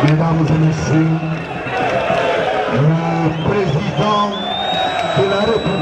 Mesdames et messieurs, le président de la République.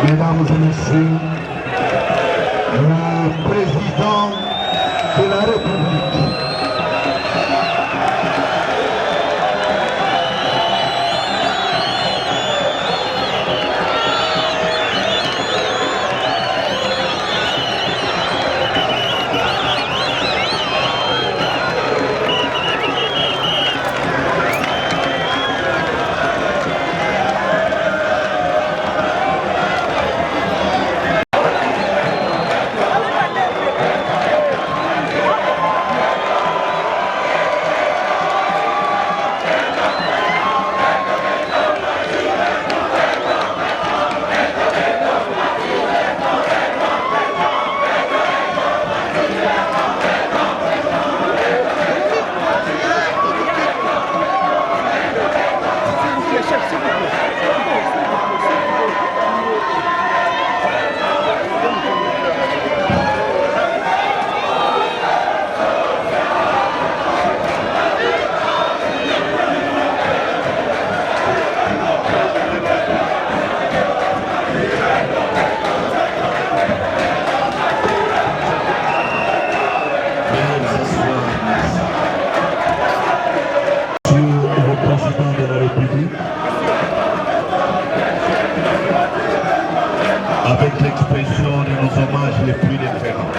Mesdames et messieurs, le président de la République. Avec l'expression de nos hommages les plus différents.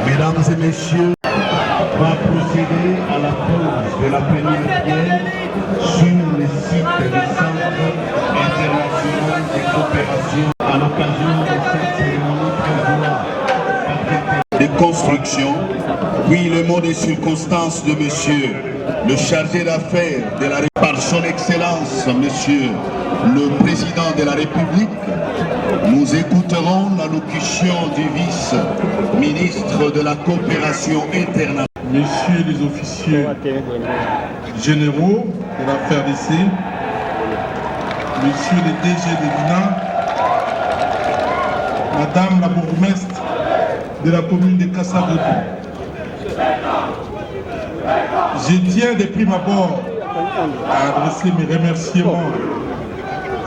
Mesdames et messieurs, va procéder à la pose de la première pierre sur le site du Centre international de coopération à l'occasion de cette cérémonie de construction. Oui, le mot de circonstance de monsieur le chargé d'affaires de la République, par son excellence, monsieur le président de la République, nous écouterons l'allocution du vice-ministre de la coopération internationale. Messieurs les officiers généraux de la FRDC, messieurs les DG de l'INA, madame la bourgmestre de la commune de Kassavodou, je tiens de prime abord à adresser mes remerciements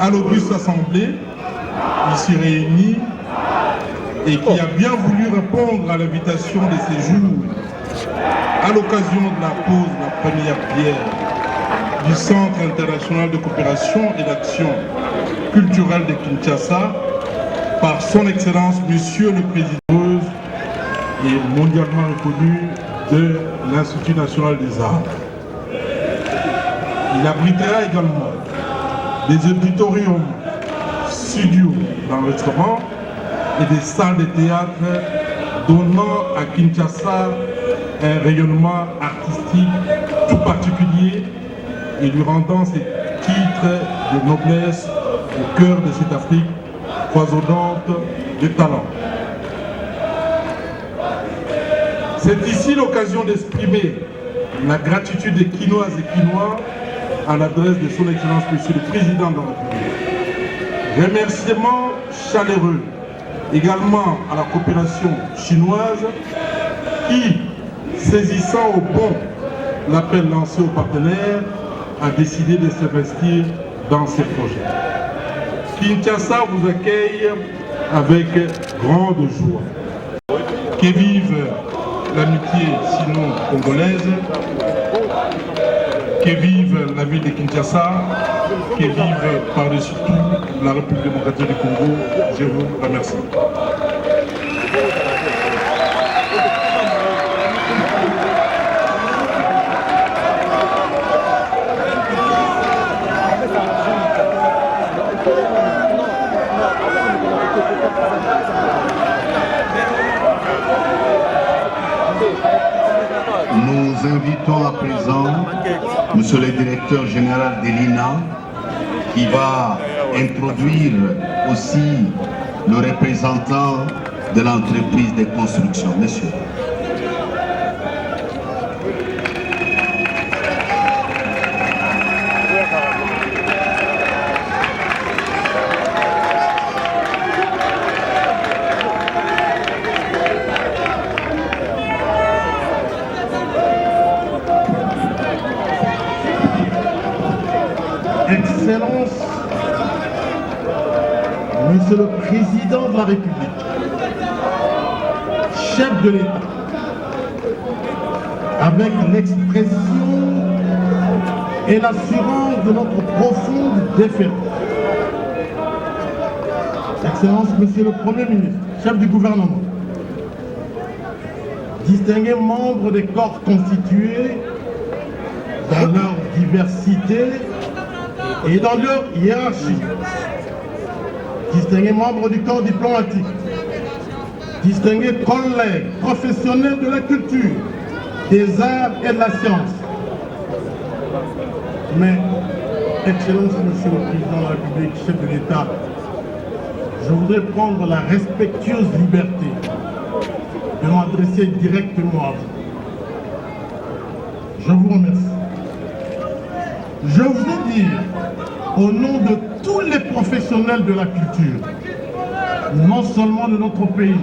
à l'Auguste Assemblée, ici réunie, et qui a bien voulu répondre à l'invitation de séjour à l'occasion de la pose de la première pierre du Centre international de coopération et d'action culturelle de Kinshasa par son Excellence Monsieur le Président et mondialement reconnu de l'Institut national des arts. Il abritera également des auditoriums, studios d'enregistrement et des salles de théâtre donnant à Kinshasa un rayonnement artistique tout particulier et lui rendant ses titres de noblesse au cœur de cette Afrique foisonnante de talents. C'est ici l'occasion d'exprimer la gratitude des Kinoises et Kinois à l'adresse de son Excellence Monsieur le Président de la République. Remerciements chaleureux également à la coopération chinoise qui, saisissant au bon l'appel lancé aux partenaires, a décidé de s'investir dans ces projets. Kinshasa vous accueille avec grande joie. Que vive l'amitié sino-congolaise, que vive la ville de Kinshasa, que vive par-dessus tout la République démocratique du Congo. Je vous remercie. Nous invitons à présent Monsieur le directeur général de l'INA qui va introduire aussi le représentant de l'entreprise de construction. Monsieur. Excellence, Monsieur le Président de la République, chef de l'État, avec l'expression et l'assurance de notre profonde déférence. Excellence, Monsieur le Premier ministre, chef du gouvernement, distingués membres des corps constitués dans leur diversité et dans leur hiérarchie, distingués membres du corps diplomatique, distingués collègues professionnels de la culture, des arts et de la science. Mais, Excellence, Monsieur le Président de la République, chef de l'État, je voudrais prendre la respectueuse liberté de m'adresser directement à vous. Je vous remercie. Je voudrais dire, au nom de tous les professionnels de la culture, non seulement de notre pays,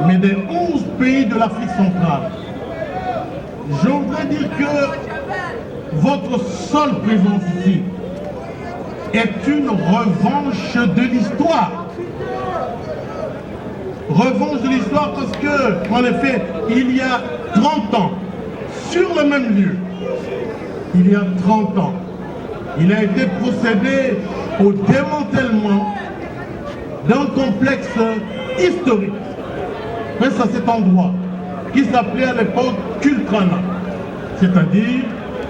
mais des 11 pays de l'Afrique centrale, je voudrais dire que votre seule présence ici est une revanche de l'histoire. Revanche de l'histoire parce que, en effet, il y a 30 ans, sur le même lieu, il y a 30 ans, il a été procédé au démantèlement d'un complexe historique, face à cet endroit, qui s'appelait à l'époque Kultrana, c'est-à-dire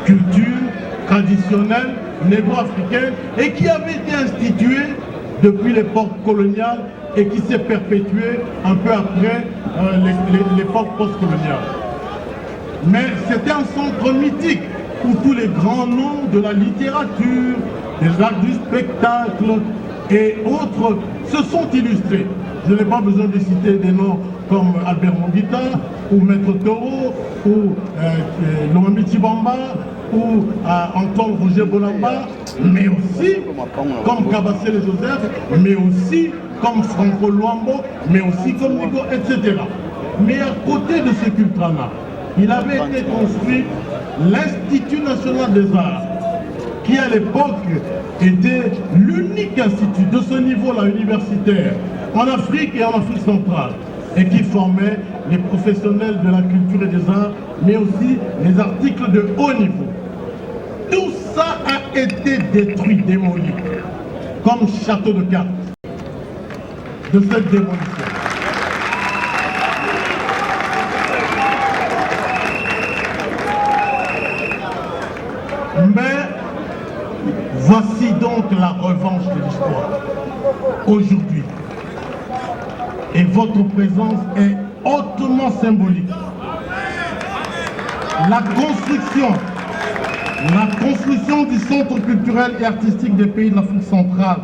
culture traditionnelle négro-africaine, et qui avait été instituée depuis l'époque coloniale et qui s'est perpétuée un peu après l'époque post-coloniale. Mais c'était un centre mythique où tous les grands noms de la littérature, des arts du spectacle et autres se sont illustrés. Je n'ai pas besoin de citer des noms comme Albert Mongita, ou Maître Toro, ou Loami Chibamba, ou Antoine Roger Bolamba, mais aussi comme Kabassele Joseph, mais aussi comme Franco Luambo, mais aussi comme Nigo, etc. Mais à côté de ce Kultrana, il avait été construit l'Institut national des arts, qui à l'époque était l'unique institut de ce niveau-là universitaire en Afrique et en Afrique centrale, et qui formait les professionnels de la culture et des arts, mais aussi les articles de haut niveau. Tout ça a été détruit, démoli, comme château de cartes de cette démolition. Mais voici donc la revanche de l'histoire aujourd'hui. Et votre présence est symbolique. La construction du centre culturel et artistique des pays de l'Afrique centrale,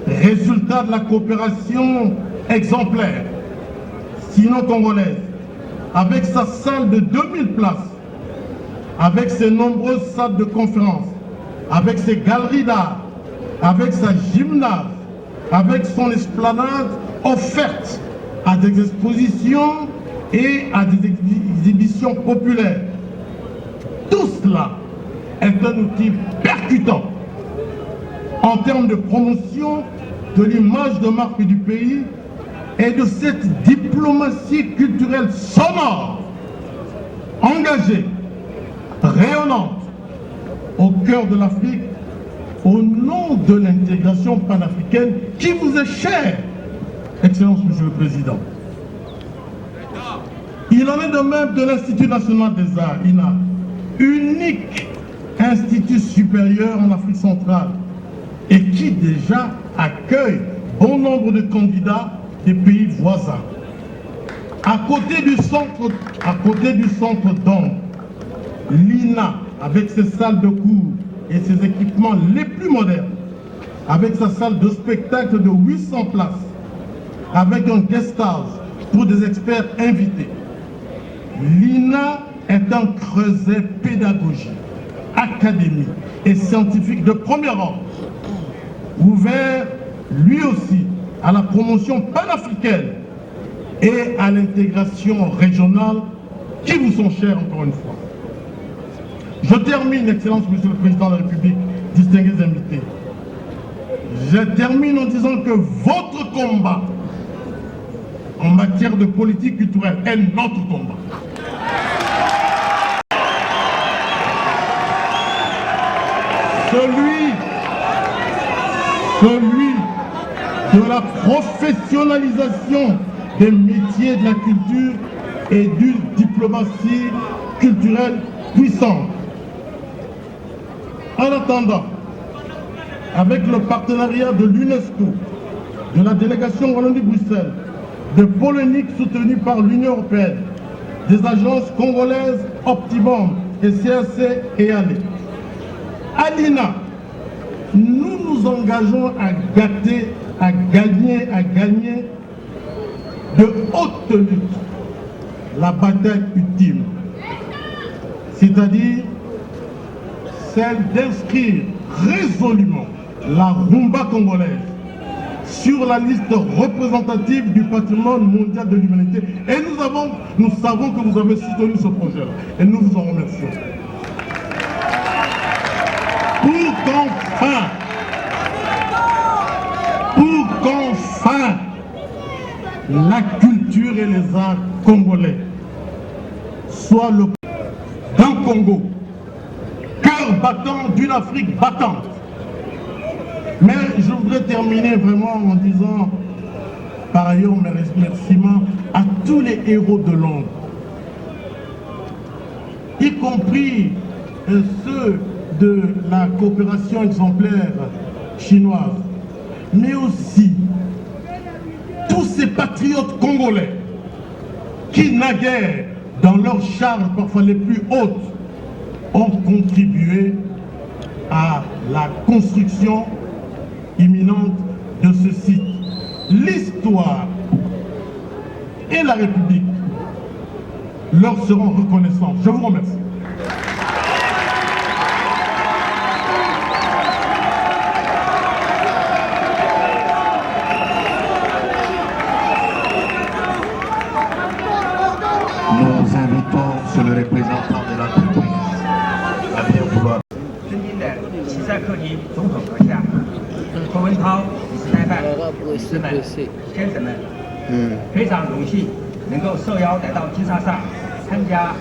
résultat de la coopération exemplaire, sinon congolaise, avec sa salle de 2000 places, avec ses nombreuses salles de conférences, avec ses galeries d'art, avec sa gymnase, avec son esplanade offerte à des expositions et à des exhibitions populaires. Tout cela est un outil percutant en termes de promotion de l'image de marque du pays et de cette diplomatie culturelle sonore, engagée, rayonnante, au cœur de l'Afrique, au nom de l'intégration panafricaine qui vous est chère, Excellence Monsieur le Président. Il en est de même de l'Institut national des arts, INA, unique institut supérieur en Afrique centrale et qui déjà accueille bon nombre de candidats des pays voisins. À côté du centre d'Ombre, l'INA, avec ses salles de cours et ses équipements les plus modernes, avec sa salle de spectacle de 800 places, avec un guest house pour des experts invités. L'INA est un creuset pédagogique, académique et scientifique de premier ordre, ouvert lui aussi à la promotion panafricaine et à l'intégration régionale qui vous sont chères encore une fois. Je termine, Excellence Monsieur le Président de la République, distingués invités. Je termine en disant que votre combat en matière de politique culturelle est notre combat. Celui de la professionnalisation des métiers de la culture et d'une diplomatie culturelle puissante. En attendant, avec le partenariat de l'UNESCO, de la délégation Wallonie-Bruxelles, de Polénique soutenue par l'Union européenne, des agences congolaises Optimum et CAC et ALE. À l'INA, nous nous engageons à gagner de haute lutte la bataille ultime, c'est-à-dire celle d'inscrire résolument la rumba congolaise sur la liste représentative du patrimoine mondial de l'humanité. Et nous savons que vous avez soutenu ce projet-là. Et nous vous en remercions. Pour qu'enfin la culture et les arts congolais soient le d'un Congo, cœur battant d'une Afrique battante. Mais je voudrais terminer vraiment en disant par ailleurs mes remerciements à tous les héros de l'ombre, y compris ceux de la coopération exemplaire chinoise, mais aussi tous ces patriotes congolais qui naguère dans leurs charges parfois les plus hautes ont contribué à la construction imminente de ce site. L'histoire et la République leur seront reconnaissants. Je vous remercie. Nous invitons sur le représentant de l'entreprise à bien vouloir. 尊敬的齐塞克尼总统阁下、托文涛理事代办、理事们、先生们，非常荣幸能够受邀来到金沙萨参加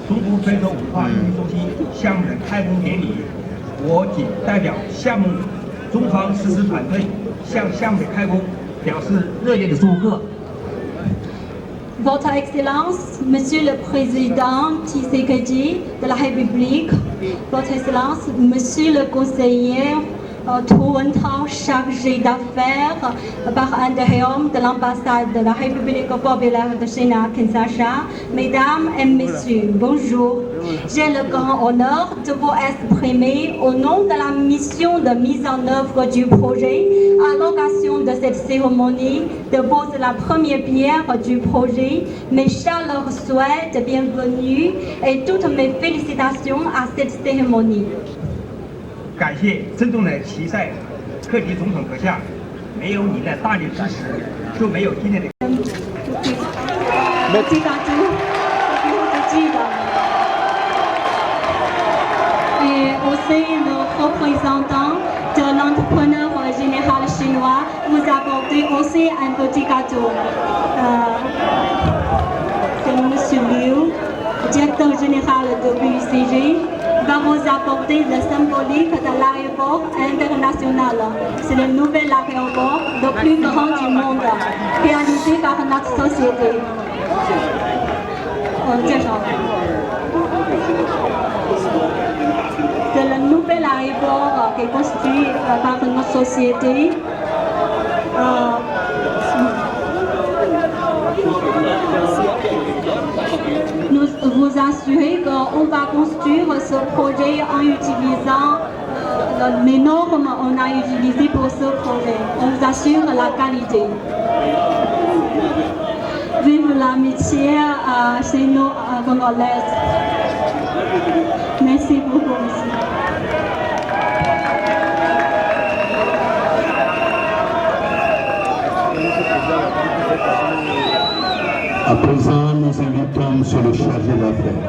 中国非洲文化艺术中心项目的开工典礼。我谨代表项目中方实施团队向项目的开工表示热烈的祝贺。 Votre Excellence, Monsieur le Président Tshisekedi de la République, Votre Excellence, Monsieur le Conseiller Touwenthal, chargé d'affaires par intérim de l'ambassade de la République populaire de Chine à Kinshasa. Mesdames et messieurs, bonjour. J'ai le grand honneur de vous exprimer au nom de la mission de mise en œuvre du projet à l'occasion de cette cérémonie de poser la première pierre du projet, mes chaleureux souhaits de bienvenue et toutes mes félicitations à cette cérémonie. 感谢珍重的齐塞克迪总统阁下，没有你的大力支持，就没有今天的。Et aussi le représentant de l'entrepreneur général chinois vous apporter aussi un petit gâteau. C'est Monsieur Liu, directeur général de BUCG, va vous apporter le symbolique de l'aéroport international. C'est le nouvel aéroport le plus grand du monde, réalisé par notre société. C'est le nouvel aéroport qui est construit par notre société. Nous vous assurons qu'on va construire ce projet en utilisant les normes qu'on a utilisées pour ce projet. On vous assure la qualité. Vive l'amitié chez nos Congolaises. Merci beaucoup, monsieur. À présent, nous invitons monsieur le chargé d'affaires.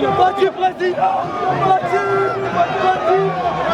Battu, président! Battu! Battu! Battu!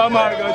Marga,